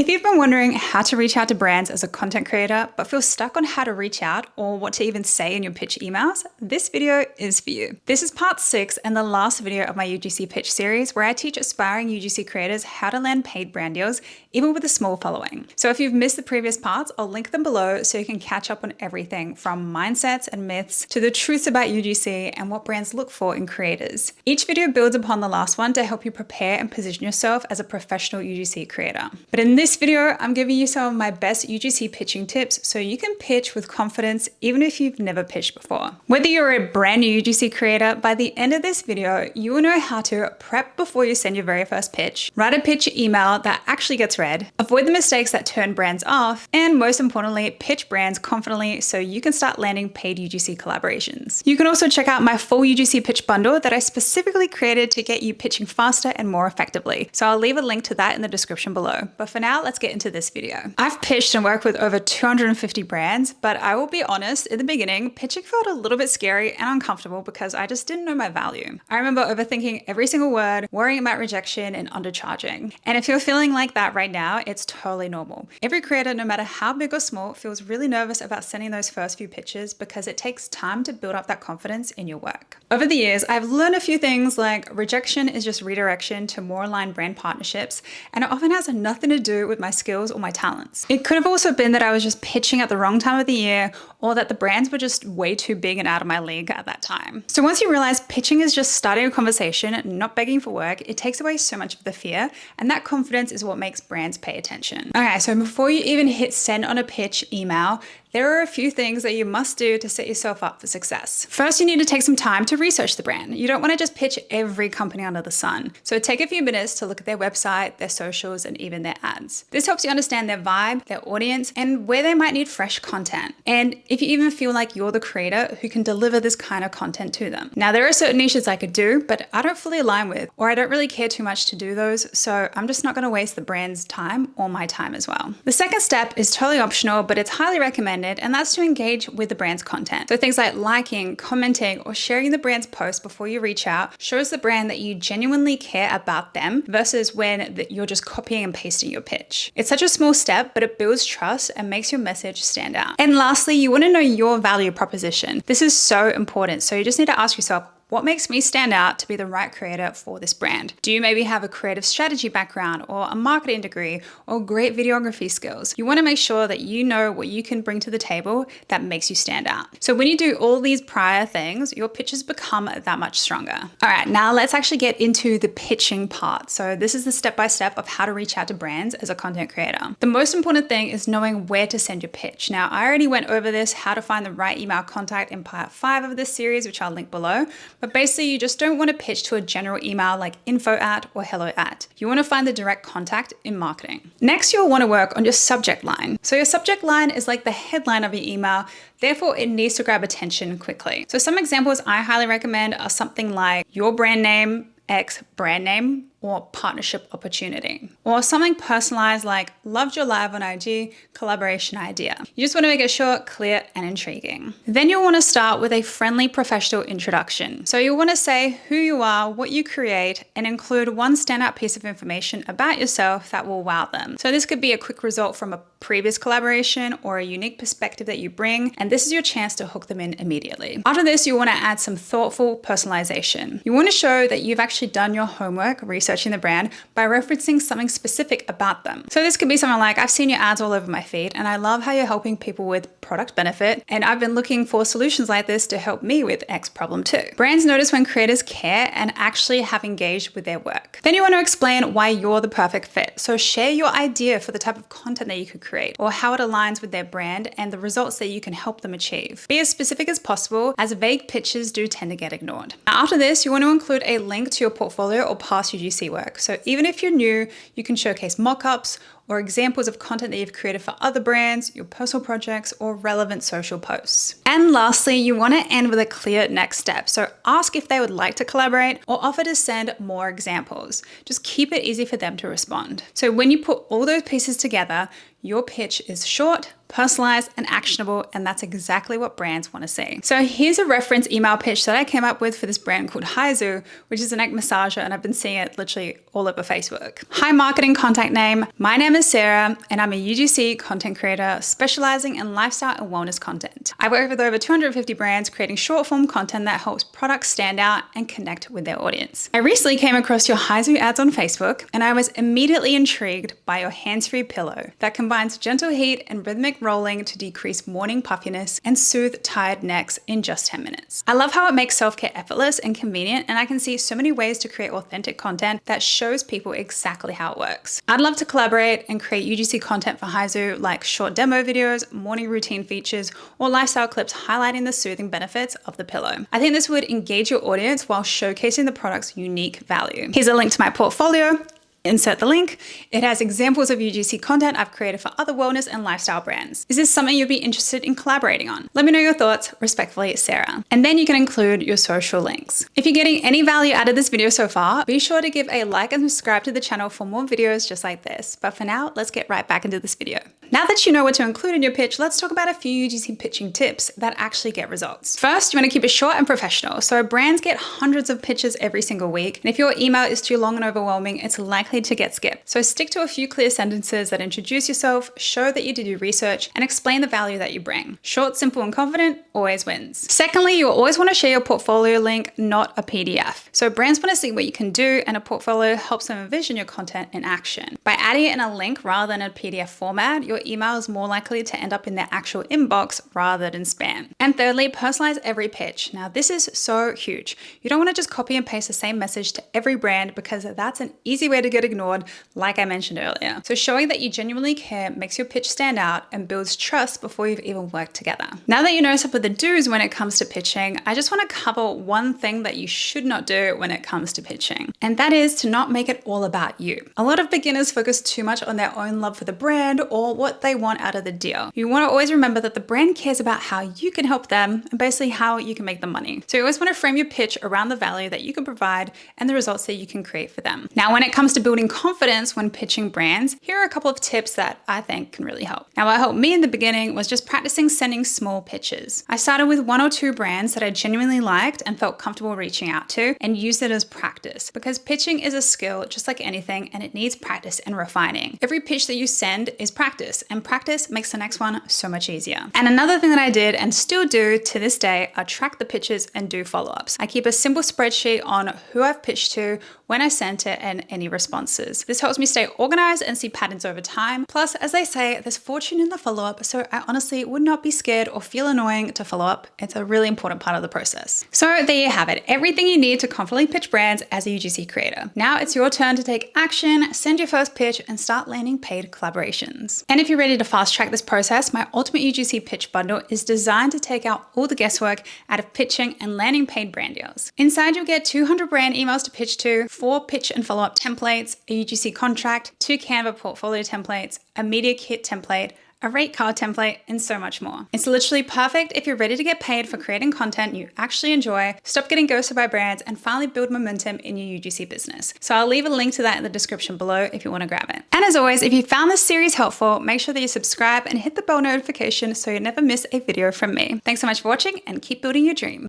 If you've been wondering how to reach out to brands as a content creator, but feel stuck on how to reach out or what to even say in your pitch emails, this video is for you. This is part 6 and the last video of my UGC pitch series where I teach aspiring UGC creators how to land paid brand deals, even with a small following. So if you've missed the previous parts, I'll link them below so you can catch up on everything from mindsets and myths to the truths about UGC and what brands look for in creators. Each video builds upon the last one to help you prepare and position yourself as a professional UGC creator. But in this video, I'm giving you some of my best UGC pitching tips so you can pitch with confidence even if you've never pitched before. Whether you're a brand new UGC creator, by the end of this video, you will know how to prep before you send your very first pitch, write a pitch email that actually gets read, avoid the mistakes that turn brands off, and most importantly, pitch brands confidently so you can start landing paid UGC collaborations. You can also check out my full UGC pitch bundle that I specifically created to get you pitching faster and more effectively. So I'll leave a link to that in the description below. But for now, let's get into this video. I've pitched and worked with over 250 brands, but I will be honest, in the beginning, pitching felt a little bit scary and uncomfortable because I just didn't know my value. I remember overthinking every single word, worrying about rejection and undercharging. And if you're feeling like that right now, it's totally normal. Every creator, no matter how big or small, feels really nervous about sending those first few pitches because it takes time to build up that confidence in your work. Over the years, I've learned a few things like rejection is just redirection to more aligned brand partnerships, and it often has nothing to do with my skills or my talents. It could have also been that I was just pitching at the wrong time of the year, or that the brands were just way too big and out of my league at that time. So once you realize pitching is just starting a conversation, not begging for work, it takes away so much of the fear, and that confidence is what makes brands pay attention. Okay, so before you even hit send on a pitch email, there are a few things that you must do to set yourself up for success. First, you need to take some time to research the brand. You don't want to just pitch every company under the sun. So take a few minutes to look at their website, their socials, and even their ads. This helps you understand their vibe, their audience, and where they might need fresh content. And if you even feel like you're the creator who can deliver this kind of content to them. Now, there are certain niches I could do, but I don't fully align with, or I don't really care too much to do those, so I'm just not going to waste the brand's time or my time as well. The second step is totally optional, but it's highly recommended, and that's to engage with the brand's content. So things like liking, commenting, or sharing the brand's post before you reach out shows the brand that you genuinely care about them versus when you're just copying and pasting your pitch. It's such a small step, but it builds trust and makes your message stand out. And lastly, you want to know your value proposition. This is so important. So you just need to ask yourself, what makes me stand out to be the right creator for this brand? Do you maybe have a creative strategy background or a marketing degree or great videography skills? You want to make sure that you know what you can bring to the table that makes you stand out. So when you do all these prior things, your pitches become that much stronger. All right, now let's actually get into the pitching part. So this is the step-by-step of how to reach out to brands as a content creator. The most important thing is knowing where to send your pitch. Now, I already went over this, how to find the right email contact in part 5 of this series, which I'll link below. But basically, you just don't want to pitch to a general email like info at or hello at. You want to find the direct contact in marketing. Next, you'll want to work on your subject line. So your subject line is like the headline of your email. Therefore, it needs to grab attention quickly. So some examples I highly recommend are something like your brand name, X brand name, or partnership opportunity, or something personalized like loved your live on IG, collaboration idea. You just want to make it short, clear, and intriguing. Then you'll want to start with a friendly professional introduction. So you'll want to say who you are, what you create, and include one standout piece of information about yourself that will wow them. So this could be a quick result from a previous collaboration or a unique perspective that you bring, and this is your chance to hook them in immediately. After this, you want to add some thoughtful personalization. You want to show that you've actually done your homework, researching the brand by referencing something specific about them. So this could be something like, I've seen your ads all over my feed and I love how you're helping people with product benefit, and I've been looking for solutions like this to help me with X problem too. Brands notice when creators care and actually have engaged with their work. Then you want to explain why you're the perfect fit. So share your idea for the type of content that you could create or how it aligns with their brand and the results that you can help them achieve. Be as specific as possible, as vague pitches do tend to get ignored. Now, after this, you want to include a link to your portfolio or past UGC work. So even if you're new, you can showcase mock-ups or examples of content that you've created for other brands, your personal projects, or relevant social posts. And lastly, you want to end with a clear next step. So ask if they would like to collaborate or offer to send more examples. Just keep it easy for them to respond. So when you put all those pieces together, your pitch is short, personalized and actionable, and that's exactly what brands want to see. So here's a reference email pitch that I came up with for this brand called Haizu, which is a neck massager, and I've been seeing it literally all over Facebook. Hi marketing contact name. My name is Sarah, and I'm a UGC content creator specializing in lifestyle and wellness content. I work with over 250 brands creating short form content that helps products stand out and connect with their audience. I recently came across your Haizu ads on Facebook, and I was immediately intrigued by your hands-free pillow that combines gentle heat and rhythmic rolling to decrease morning puffiness and soothe tired necks in just 10 minutes. I love how it makes self-care effortless and convenient, and I can see so many ways to create authentic content that shows people exactly how it works. I'd love to collaborate and create UGC content for Haizu, like short demo videos, morning routine features, or lifestyle clips highlighting the soothing benefits of the pillow. I think this would engage your audience while showcasing the product's unique value. Here's a link to my portfolio. Insert the link. It has examples of UGC content I've created for other wellness and lifestyle brands. Is this something you'd be interested in collaborating on? Let me know your thoughts. Respectfully, Sarah. And then you can include your social links. If you're getting any value out of this video so far, be sure to give a like and subscribe to the channel for more videos just like this. But for now, let's get right back into this video. Now that you know what to include in your pitch, let's talk about a few UGC pitching tips that actually get results. First, you want to keep it short and professional. So brands get hundreds of pitches every single week. And if your email is too long and overwhelming, it's likely to get skipped. So stick to a few clear sentences that introduce yourself, show that you did your research, and explain the value that you bring. Short, simple, and confident always wins. Secondly, you always want to share your portfolio link, not a PDF. So brands want to see what you can do, and a portfolio helps them envision your content in action. By adding it in a link rather than a PDF format, your email is more likely to end up in their actual inbox rather than spam. And thirdly, personalize every pitch. Now, this is so huge. You don't want to just copy and paste the same message to every brand because that's an easy way to get ignored, like I mentioned earlier. So showing that you genuinely care makes your pitch stand out and builds trust before you've even worked together. Now that you know some of the do's when it comes to pitching, I just want to cover one thing that you should not do when it comes to pitching. And that is to not make it all about you. A lot of beginners focus too much on their own love for the brand or what they want out of the deal. You want to always remember that the brand cares about how you can help them and basically how you can make them money. So you always want to frame your pitch around the value that you can provide and the results that you can create for them. Now, when it comes to building confidence when pitching brands, here are a couple of tips that I think can really help. Now, what helped me in the beginning was just practicing sending small pitches. I started with 1 or 2 brands that I genuinely liked and felt comfortable reaching out to and used it as practice because pitching is a skill just like anything and it needs practice and refining. Every pitch that you send is practice, and practice makes the next one so much easier. And another thing that I did and still do to this day are track the pitches and do follow-ups. I keep a simple spreadsheet on who I've pitched to, when I sent it, and any responses. This helps me stay organized and see patterns over time. Plus, as they say, there's fortune in the follow-up, so I honestly would not be scared or feel annoying to follow up. It's a really important part of the process. So there you have it, everything you need to confidently pitch brands as a UGC creator. Now it's your turn to take action, send your first pitch, and start landing paid collaborations. And if you're ready to fast track this process, my Ultimate UGC Pitch Bundle is designed to take out all the guesswork out of pitching and landing paid brand deals. Inside, you'll get 200 brand emails to pitch to, 4 pitch and follow-up templates, a UGC contract, 2 Canva portfolio templates, a media kit template, a rate card template, and so much more. It's literally perfect if you're ready to get paid for creating content you actually enjoy, stop getting ghosted by brands, and finally build momentum in your UGC business. So I'll leave a link to that in the description below if you want to grab it. And as always, if you found this series helpful, make sure that you subscribe and hit the bell notification so you never miss a video from me. Thanks so much for watching and keep building your dream.